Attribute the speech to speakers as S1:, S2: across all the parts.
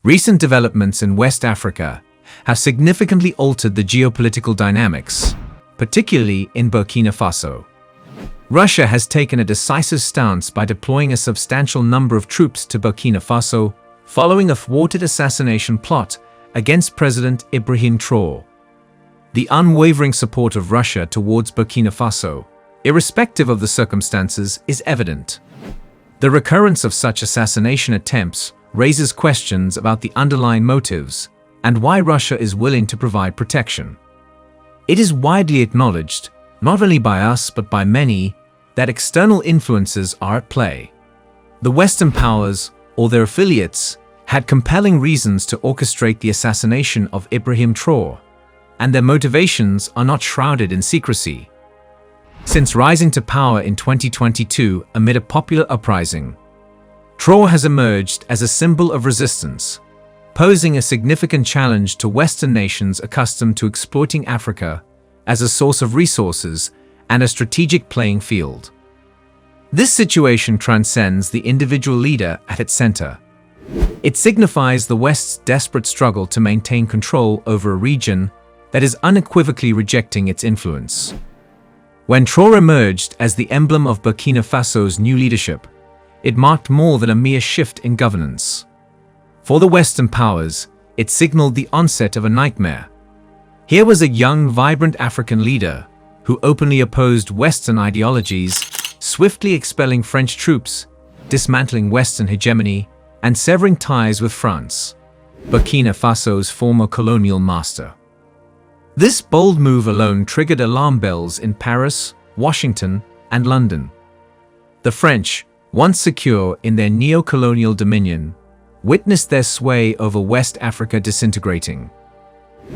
S1: Recent developments in West Africa have significantly altered the geopolitical dynamics, particularly in Burkina Faso. Russia has taken a decisive stance by deploying a substantial number of troops to Burkina Faso following a thwarted assassination plot against President Ibrahim Traore. The unwavering support of Russia towards Burkina Faso, irrespective of the circumstances, is evident. The recurrence of such assassination attempts raises questions about the underlying motives and why Russia is willing to provide protection. It is widely acknowledged, not only by us but by many, that external influences are at play. The Western powers, or their affiliates, had compelling reasons to orchestrate the assassination of Ibrahim Traore, and their motivations are not shrouded in secrecy. Since rising to power in 2022 amid a popular uprising, Traore has emerged as a symbol of resistance, posing a significant challenge to Western nations accustomed to exploiting Africa as a source of resources and a strategic playing field. This situation transcends the individual leader at its center. It signifies the West's desperate struggle to maintain control over a region that is unequivocally rejecting its influence. When Traore emerged as the emblem of Burkina Faso's new leadership, it marked more than a mere shift in governance. For the Western powers, it signaled the onset of a nightmare. Here was a young, vibrant African leader who openly opposed Western ideologies, swiftly expelling French troops, dismantling Western hegemony, and severing ties with France, Burkina Faso's former colonial master. This bold move alone triggered alarm bells in Paris, Washington, and London. The French, once secure in their neo-colonial dominion, witnessed their sway over West Africa disintegrating.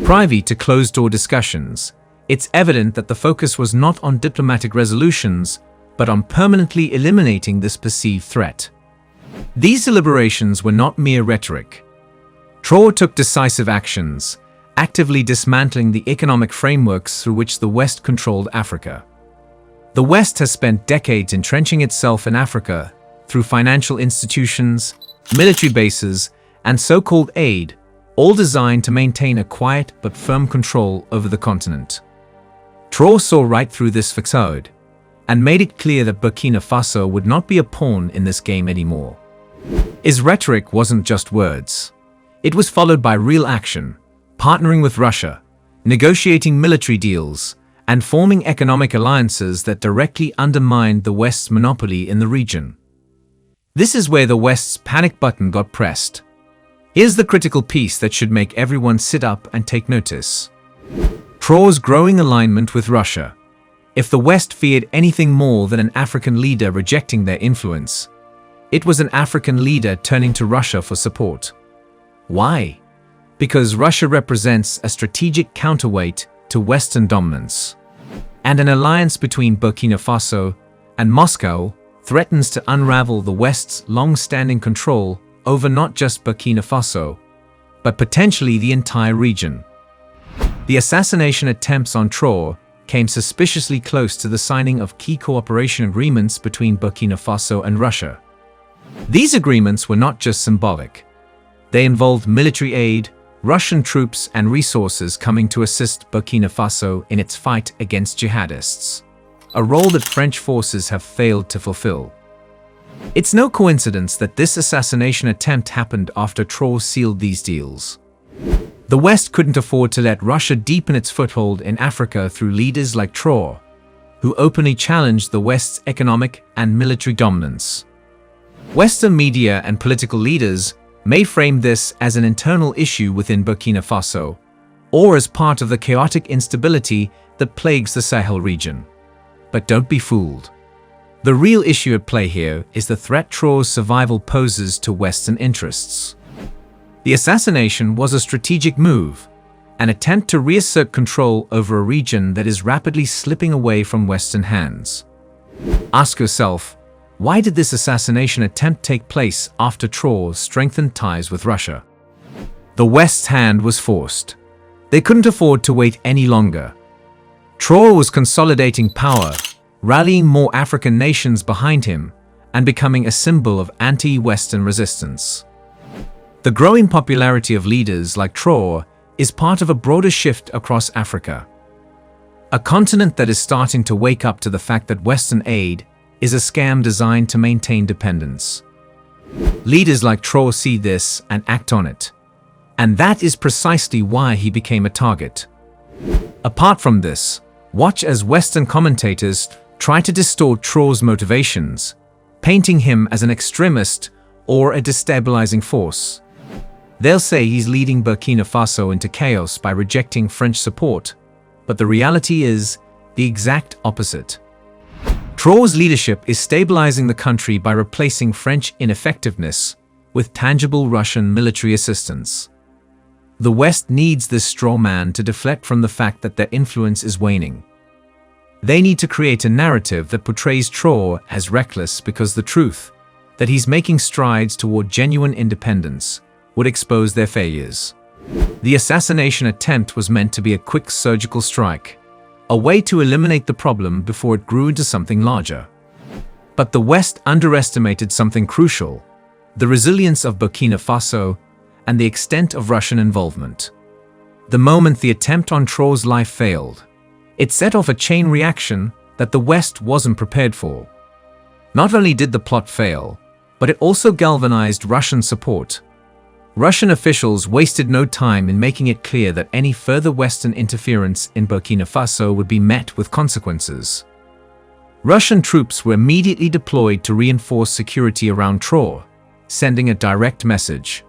S1: Privy to closed-door discussions, it's evident that the focus was not on diplomatic resolutions, but on permanently eliminating this perceived threat. These deliberations were not mere rhetoric. Traore took decisive actions, actively dismantling the economic frameworks through which the West controlled Africa. The West has spent decades entrenching itself in Africa through financial institutions, military bases, and so-called aid, all designed to maintain a quiet but firm control over the continent. Traore saw right through this facade and made it clear that Burkina Faso would not be a pawn in this game anymore. His rhetoric wasn't just words. It was followed by real action, partnering with Russia, negotiating military deals, and forming economic alliances that directly undermined the West's monopoly in the region. This is where the West's panic button got pressed. Here's the critical piece that should make everyone sit up and take notice. Traore's growing alignment with Russia. If the West feared anything more than an African leader rejecting their influence, it was an African leader turning to Russia for support. Why? Because Russia represents a strategic counterweight to Western dominance, and an alliance between Burkina Faso and Moscow threatens to unravel the West's long-standing control over not just Burkina Faso, but potentially the entire region. The assassination attempts on Traore came suspiciously close to the signing of key cooperation agreements between Burkina Faso and Russia. These agreements were not just symbolic. They involved military aid, Russian troops and resources coming to assist Burkina Faso in its fight against jihadists, a role that French forces have failed to fulfill. It's no coincidence that this assassination attempt happened after Traore sealed these deals. The West couldn't afford to let Russia deepen its foothold in Africa through leaders like Traore, who openly challenged the West's economic and military dominance. Western media and political leaders may frame this as an internal issue within Burkina Faso, or as part of the chaotic instability that plagues the Sahel region. But don't be fooled. The real issue at play here is the threat Traore's survival poses to Western interests. The assassination was a strategic move, an attempt to reassert control over a region that is rapidly slipping away from Western hands. Ask yourself, why did this assassination attempt take place after Traore strengthened ties with Russia? The West's hand was forced. They couldn't afford to wait any longer. Traore was consolidating power, rallying more African nations behind him, and becoming a symbol of anti-Western resistance. The growing popularity of leaders like Traore is part of a broader shift across Africa. A continent that is starting to wake up to the fact that Western aid is a scam designed to maintain dependence. Leaders like Traore see this and act on it. And that is precisely why he became a target. Apart from this, watch as Western commentators try to distort Traore's motivations, painting him as an extremist or a destabilizing force. They'll say he's leading Burkina Faso into chaos by rejecting French support, but the reality is the exact opposite. Traore's leadership is stabilizing the country by replacing French ineffectiveness with tangible Russian military assistance. The West needs this straw man to deflect from the fact that their influence is waning. They need to create a narrative that portrays Traore as reckless because the truth, that he's making strides toward genuine independence, would expose their failures. The assassination attempt was meant to be a quick surgical strike, a way to eliminate the problem before it grew into something larger. But the West underestimated something crucial: the resilience of Burkina Faso and the extent of Russian involvement. The moment the attempt on Traore's life failed, it set off a chain reaction that the West wasn't prepared for. Not only did the plot fail, but it also galvanized Russian support. Russian officials wasted no time in making it clear that any further Western interference in Burkina Faso would be met with consequences. Russian troops were immediately deployed to reinforce security around Traore, sending a direct message.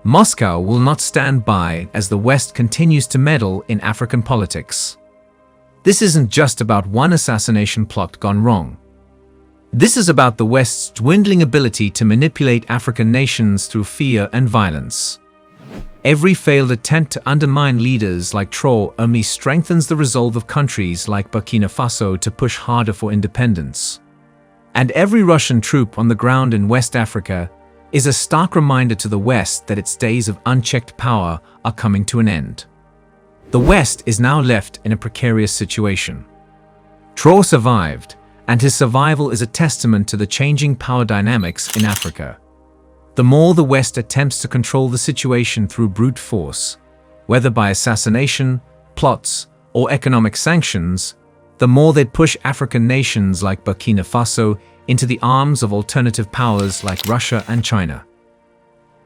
S1: Moscow will not stand by as the West continues to meddle in African politics. This isn't just about one assassination plot gone wrong. This is about the West's dwindling ability to manipulate African nations through fear and violence. Every failed attempt to undermine leaders like Traore only strengthens the resolve of countries like Burkina Faso to push harder for independence. And every Russian troop on the ground in West Africa is a stark reminder to the West that its days of unchecked power are coming to an end. The West is now left in a precarious situation. Traore survived, and his survival is a testament to the changing power dynamics in Africa. The more the West attempts to control the situation through brute force, whether by assassination, plots, or economic sanctions, the more they push African nations like Burkina Faso into the arms of alternative powers like Russia and China.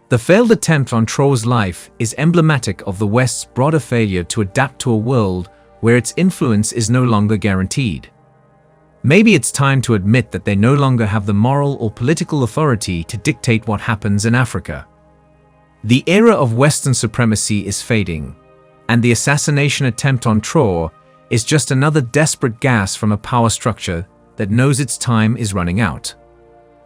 S1: The failed attempt on Traore's life is emblematic of the West's broader failure to adapt to a world where its influence is no longer guaranteed. Maybe it's time to admit that they no longer have the moral or political authority to dictate what happens in Africa. The era of Western supremacy is fading, and the assassination attempt on Traore is just another desperate gasp from a power structure that knows its time is running out.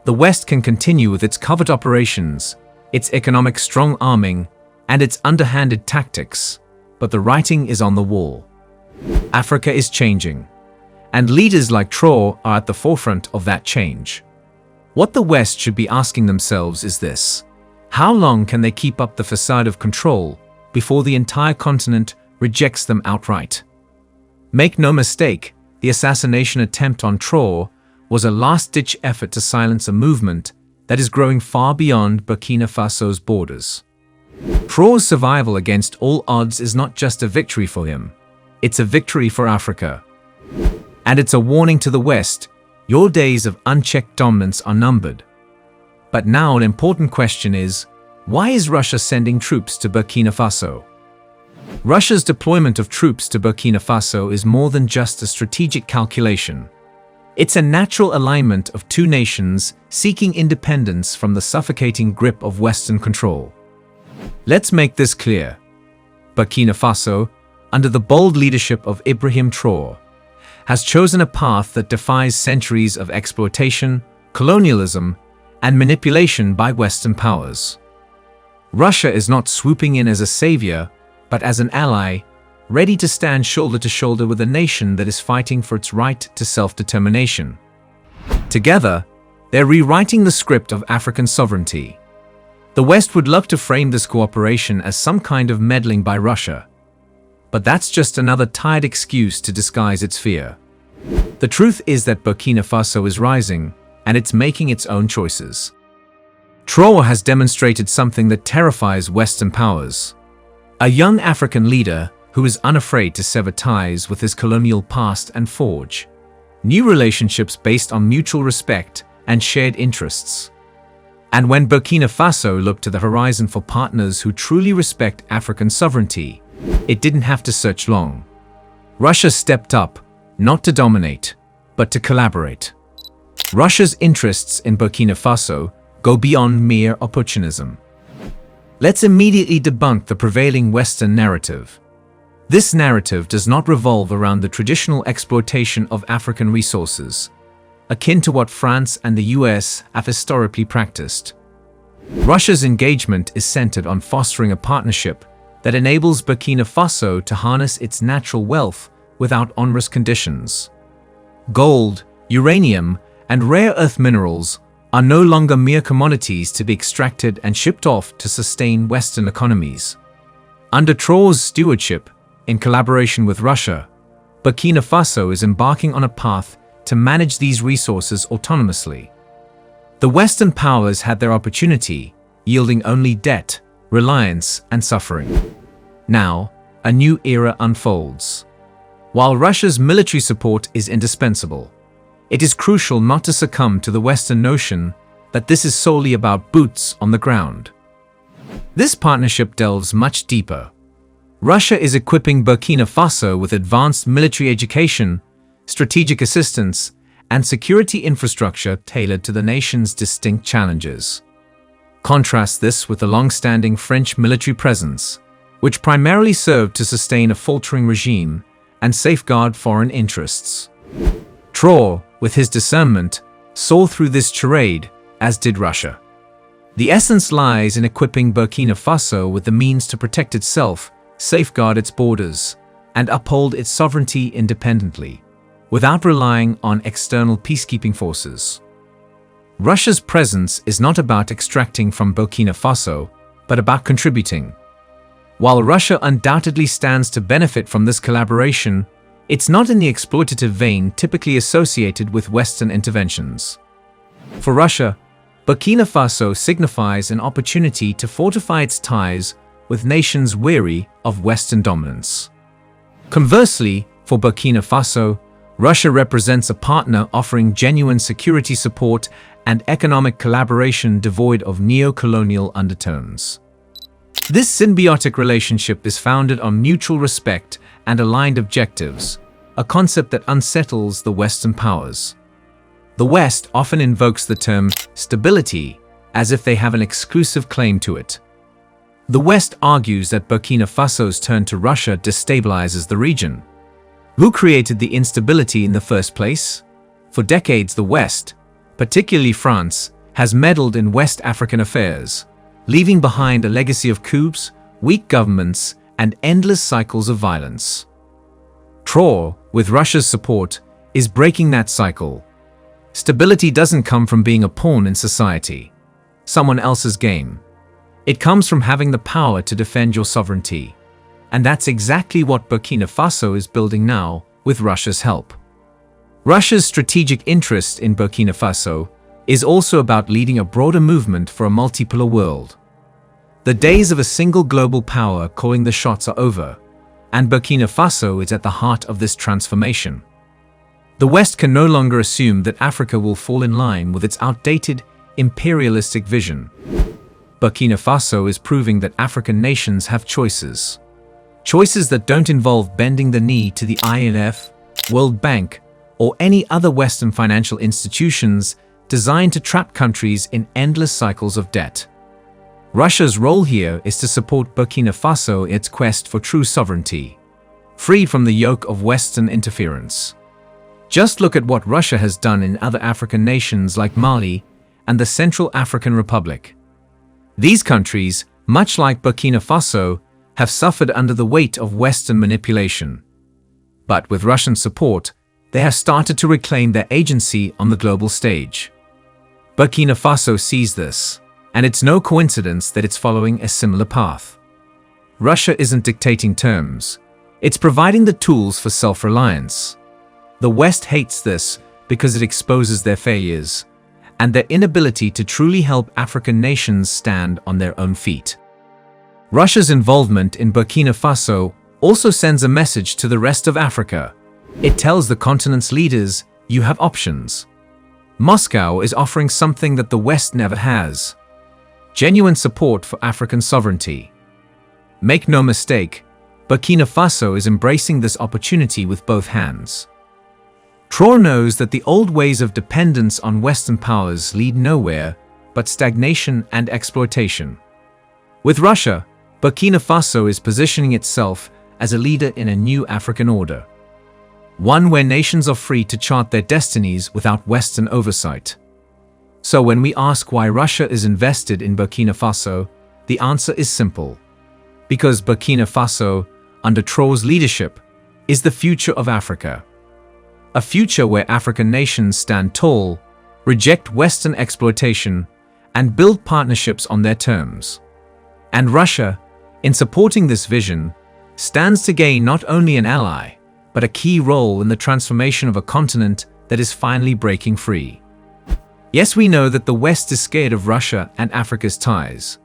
S1: The West can continue with its covert operations, its economic strong-arming, and its underhanded tactics, but the writing is on the wall. Africa is changing, and leaders like Traore are at the forefront of that change. What the West should be asking themselves is this: how long can they keep up the facade of control before the entire continent rejects them outright? Make no mistake, the assassination attempt on Traore was a last-ditch effort to silence a movement that is growing far beyond Burkina Faso's borders. Traore's survival against all odds is not just a victory for him, it's a victory for Africa. And it's a warning to the West: your days of unchecked dominance are numbered. But now an important question is, why is Russia sending troops to Burkina Faso? Russia's deployment of troops to Burkina Faso is more than just a strategic calculation. It's a natural alignment of two nations seeking independence from the suffocating grip of Western control. Let's make this clear. Burkina Faso, under the bold leadership of Ibrahim Traore, has chosen a path that defies centuries of exploitation, colonialism, and manipulation by Western powers. Russia is not swooping in as a savior, but as an ally, ready to stand shoulder to shoulder with a nation that is fighting for its right to self-determination. Together, they're rewriting the script of African sovereignty. The West would love to frame this cooperation as some kind of meddling by Russia, but that's just another tired excuse to disguise its fear. The truth is that Burkina Faso is rising, and it's making its own choices. Traore has demonstrated something that terrifies Western powers. A young African leader who is unafraid to sever ties with his colonial past and forge new relationships based on mutual respect and shared interests. And when Burkina Faso looked to the horizon for partners who truly respect African sovereignty, it didn't have to search long. Russia stepped up, not to dominate, but to collaborate. Russia's interests in Burkina Faso go beyond mere opportunism. Let's immediately debunk the prevailing Western narrative. This narrative does not revolve around the traditional exploitation of African resources, akin to what France and the US have historically practiced. Russia's engagement is centered on fostering a partnership that enables Burkina Faso to harness its natural wealth without onerous conditions. Gold, uranium, and rare earth minerals are no longer mere commodities to be extracted and shipped off to sustain Western economies. Under Traore's stewardship, in collaboration with Russia, Burkina Faso is embarking on a path to manage these resources autonomously. The Western powers had their opportunity, yielding only debt, reliance, and suffering. Now, a new era unfolds. While Russia's military support is indispensable, it is crucial not to succumb to the Western notion that this is solely about boots on the ground. This partnership delves much deeper. Russia is equipping Burkina Faso with advanced military education, strategic assistance, and security infrastructure tailored to the nation's distinct challenges. Contrast this with the long-standing French military presence, which primarily served to sustain a faltering regime and safeguard foreign interests. Traore, with his discernment, saw through this charade, as did Russia. The essence lies in equipping Burkina Faso with the means to protect itself, safeguard its borders, and uphold its sovereignty independently, without relying on external peacekeeping forces. Russia's presence is not about extracting from Burkina Faso, but about contributing. While Russia undoubtedly stands to benefit from this collaboration, it's not in the exploitative vein typically associated with Western interventions. For Russia, Burkina Faso signifies an opportunity to fortify its ties with nations weary of Western dominance. Conversely, for Burkina Faso, Russia represents a partner offering genuine security support and economic collaboration devoid of neo-colonial undertones. This symbiotic relationship is founded on mutual respect and aligned objectives, a concept that unsettles the Western powers. The West often invokes the term stability as if they have an exclusive claim to it. The West argues that Burkina Faso's turn to Russia destabilizes the region. Who created the instability in the first place? For decades, the West, particularly France, has meddled in West African affairs, leaving behind a legacy of coups, weak governments, and endless cycles of violence. Traore, with Russia's support, is breaking that cycle. Stability doesn't come from being a pawn in society, someone else's game. It comes from having the power to defend your sovereignty. And that's exactly what Burkina Faso is building now, with Russia's help. Russia's strategic interest in Burkina Faso is also about leading a broader movement for a multipolar world. The days of a single global power calling the shots are over, and Burkina Faso is at the heart of this transformation. The West can no longer assume that Africa will fall in line with its outdated, imperialistic vision. Burkina Faso is proving that African nations have choices. Choices that don't involve bending the knee to the IMF, World Bank, or any other Western financial institutions designed to trap countries in endless cycles of debt. Russia's role here is to support Burkina Faso in its quest for true sovereignty, freed from the yoke of Western interference. Just look at what Russia has done in other African nations like Mali and the Central African Republic. These countries, much like Burkina Faso, have suffered under the weight of Western manipulation. But with Russian support, they have started to reclaim their agency on the global stage. Burkina Faso sees this, and it's no coincidence that it's following a similar path. Russia isn't dictating terms, it's providing the tools for self-reliance. The West hates this because it exposes their failures, and their inability to truly help African nations stand on their own feet. Russia's involvement in Burkina Faso also sends a message to the rest of Africa. It tells the continent's leaders, you have options. Moscow is offering something that the West never has: genuine support for African sovereignty. Make no mistake, Burkina Faso is embracing this opportunity with both hands. Traore knows that the old ways of dependence on Western powers lead nowhere but stagnation and exploitation. With Russia, Burkina Faso is positioning itself as a leader in a new African order, one where nations are free to chart their destinies without Western oversight. So when we ask why Russia is invested in Burkina Faso, the answer is simple: because Burkina Faso, under Traore's leadership, is the future of Africa. A future where African nations stand tall, reject Western exploitation, and build partnerships on their terms. And Russia, in supporting this vision, stands to gain not only an ally, but a key role in the transformation of a continent that is finally breaking free. Yes, we know that the West is scared of Russia and Africa's ties.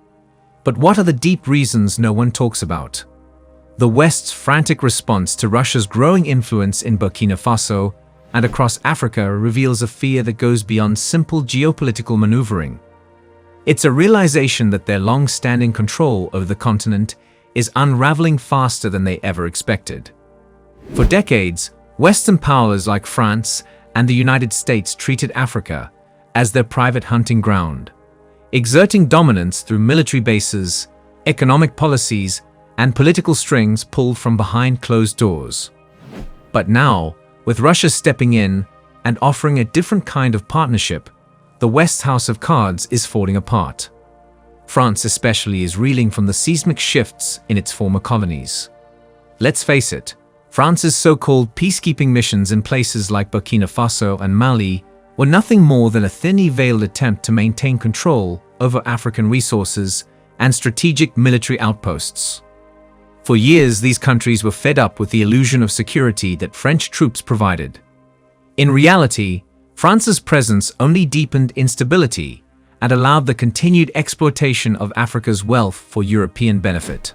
S1: But what are the deep reasons no one talks about? The West's frantic response to Russia's growing influence in Burkina Faso and across Africa reveals a fear that goes beyond simple geopolitical maneuvering. It's a realization that their long-standing control over the continent is unraveling faster than they ever expected. For decades, Western powers like France and the United States treated Africa as their private hunting ground, exerting dominance through military bases, economic policies, and political strings pulled from behind closed doors. But now, with Russia stepping in and offering a different kind of partnership, the West's house of cards is falling apart. France especially is reeling from the seismic shifts in its former colonies. Let's face it, France's so-called peacekeeping missions in places like Burkina Faso and Mali were nothing more than a thinly veiled attempt to maintain control over African resources and strategic military outposts. For years, these countries were fed up with the illusion of security that French troops provided. In reality, France's presence only deepened instability and allowed the continued exploitation of Africa's wealth for European benefit.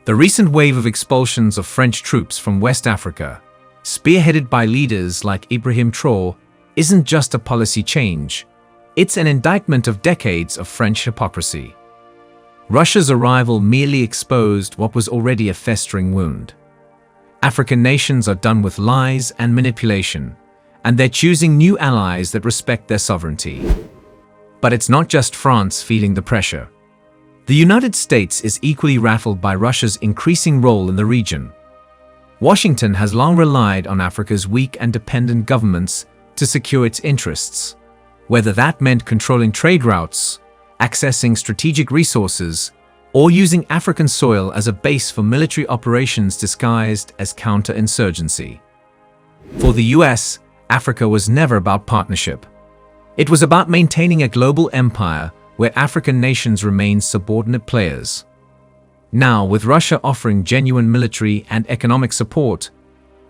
S1: The recent wave of expulsions of French troops from West Africa, spearheaded by leaders like Ibrahim Traore, isn't just a policy change, it's an indictment of decades of French hypocrisy. Russia's arrival merely exposed what was already a festering wound. African nations are done with lies and manipulation, and they're choosing new allies that respect their sovereignty. But it's not just France feeling the pressure. The United States is equally rattled by Russia's increasing role in the region. Washington has long relied on Africa's weak and dependent governments to secure its interests, whether that meant controlling trade routes, accessing strategic resources, or using African soil as a base for military operations disguised as counterinsurgency. For the US, Africa was never about partnership. It was about maintaining a global empire where African nations remained subordinate players. Now, with Russia offering genuine military and economic support,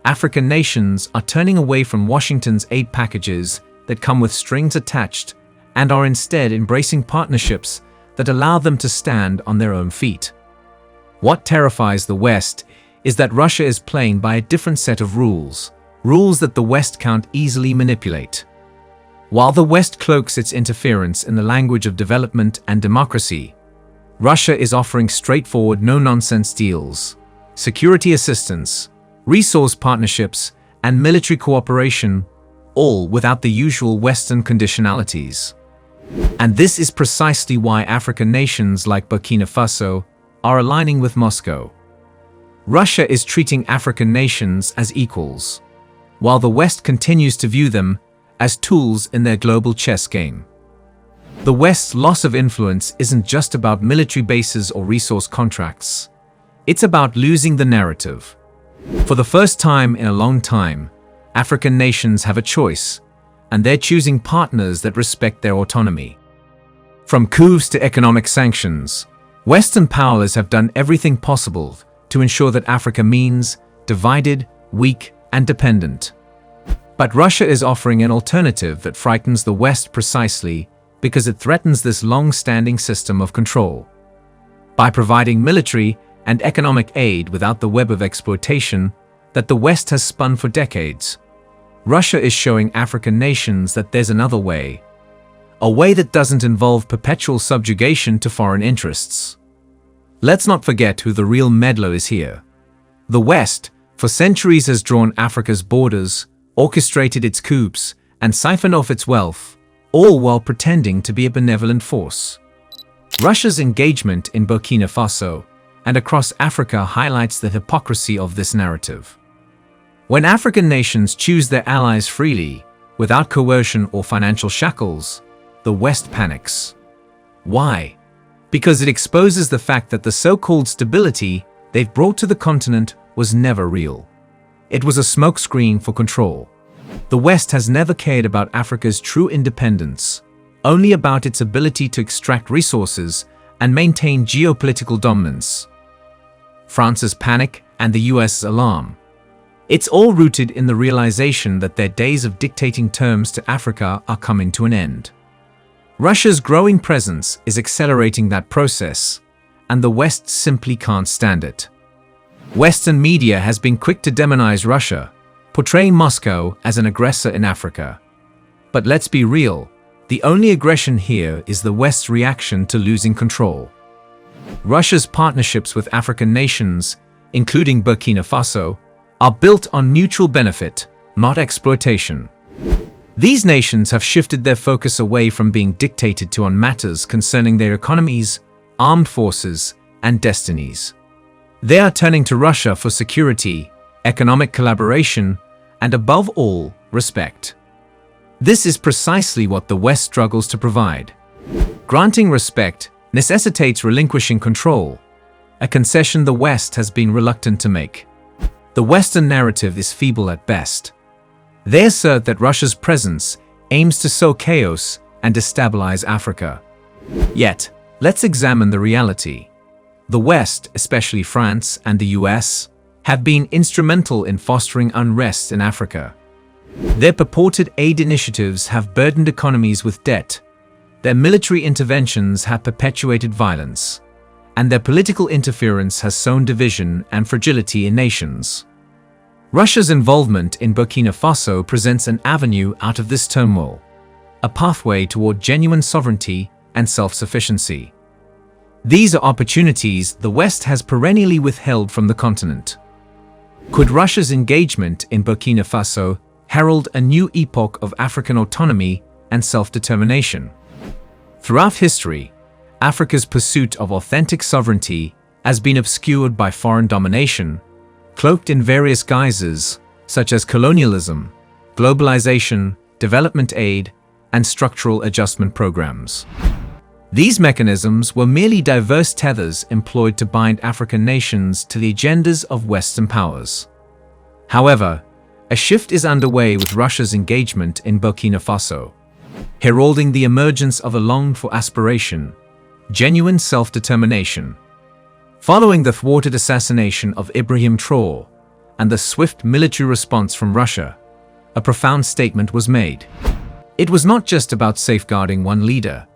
S1: African nations are turning away from Washington's aid packages that come with strings attached and are instead embracing partnerships that allow them to stand on their own feet. What terrifies the West is that Russia is playing by a different set of rules that the West can't easily manipulate. While the West cloaks its interference in the language of development and democracy, Russia is offering straightforward, no-nonsense deals, security assistance, resource partnerships, and military cooperation, all without the usual Western conditionalities. And this is precisely why African nations like Burkina Faso are aligning with Moscow. Russia is treating African nations as equals, while the West continues to view them as tools in their global chess game. The West's loss of influence isn't just about military bases or resource contracts. It's about losing the narrative. For the first time in a long time, African nations have a choice, and they're choosing partners that respect their autonomy. From coups to economic sanctions, Western powers have done everything possible to ensure that Africa remains divided, weak, and dependent. But Russia is offering an alternative that frightens the West precisely because it threatens this long-standing system of control. By providing military and economic aid without the web of exploitation that the West has spun for decades, Russia is showing African nations that there's another way. A way that doesn't involve perpetual subjugation to foreign interests. Let's not forget who the real meddler is here. The West, for centuries, has drawn Africa's borders, orchestrated its coups, and siphoned off its wealth, all while pretending to be a benevolent force. Russia's engagement in Burkina Faso and across Africa highlights the hypocrisy of this narrative. When African nations choose their allies freely, without coercion or financial shackles, the West panics. Why? Because it exposes the fact that the so-called stability they've brought to the continent was never real. It was a smokescreen for control. The West has never cared about Africa's true independence, only about its ability to extract resources and maintain geopolitical dominance. France's panic and the US's alarm. It's all rooted in the realization that their days of dictating terms to Africa are coming to an end. Russia's growing presence is accelerating that process, and the West simply can't stand it. Western media has been quick to demonize Russia, portraying Moscow as an aggressor in Africa. But let's be real, the only aggression here is the West's reaction to losing control. Russia's partnerships with African nations, including Burkina Faso, are built on mutual benefit, not exploitation. These nations have shifted their focus away from being dictated to on matters concerning their economies, armed forces, and destinies. They are turning to Russia for security, economic collaboration, and above all, respect. This is precisely what the West struggles to provide. Granting respect necessitates relinquishing control, a concession the West has been reluctant to make. The Western narrative is feeble at best. They assert that Russia's presence aims to sow chaos and destabilize Africa. Yet, let's examine the reality. The West, especially France and the US, have been instrumental in fostering unrest in Africa. Their purported aid initiatives have burdened economies with debt, their military interventions have perpetuated violence, and their political interference has sown division and fragility in nations. Russia's involvement in Burkina Faso presents an avenue out of this turmoil, a pathway toward genuine sovereignty and self-sufficiency. These are opportunities the West has perennially withheld from the continent. Could Russia's engagement in Burkina Faso herald a new epoch of African autonomy and self-determination? Throughout history, Africa's pursuit of authentic sovereignty has been obscured by foreign domination, cloaked in various guises such as colonialism, globalization, development aid, and structural adjustment programs. These mechanisms were merely diverse tethers employed to bind African nations to the agendas of Western powers. However, a shift is underway with Russia's engagement in Burkina Faso, heralding the emergence of a longed-for aspiration, genuine self-determination. Following the thwarted assassination of Ibrahim Traore and the swift military response from Russia, a profound statement was made. It was not just about safeguarding one leader.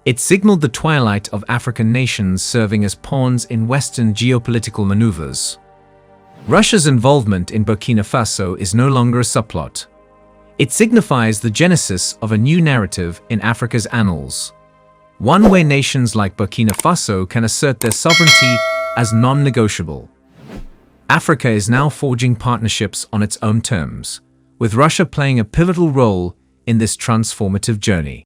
S1: It signaled the twilight of African nations serving as pawns in Western geopolitical maneuvers. Russia's involvement in Burkina Faso is no longer a subplot. It signifies the genesis of a new narrative in Africa's annals, one where nations like Burkina Faso can assert their sovereignty as non-negotiable. Africa is now forging partnerships on its own terms, with Russia playing a pivotal role in this transformative journey.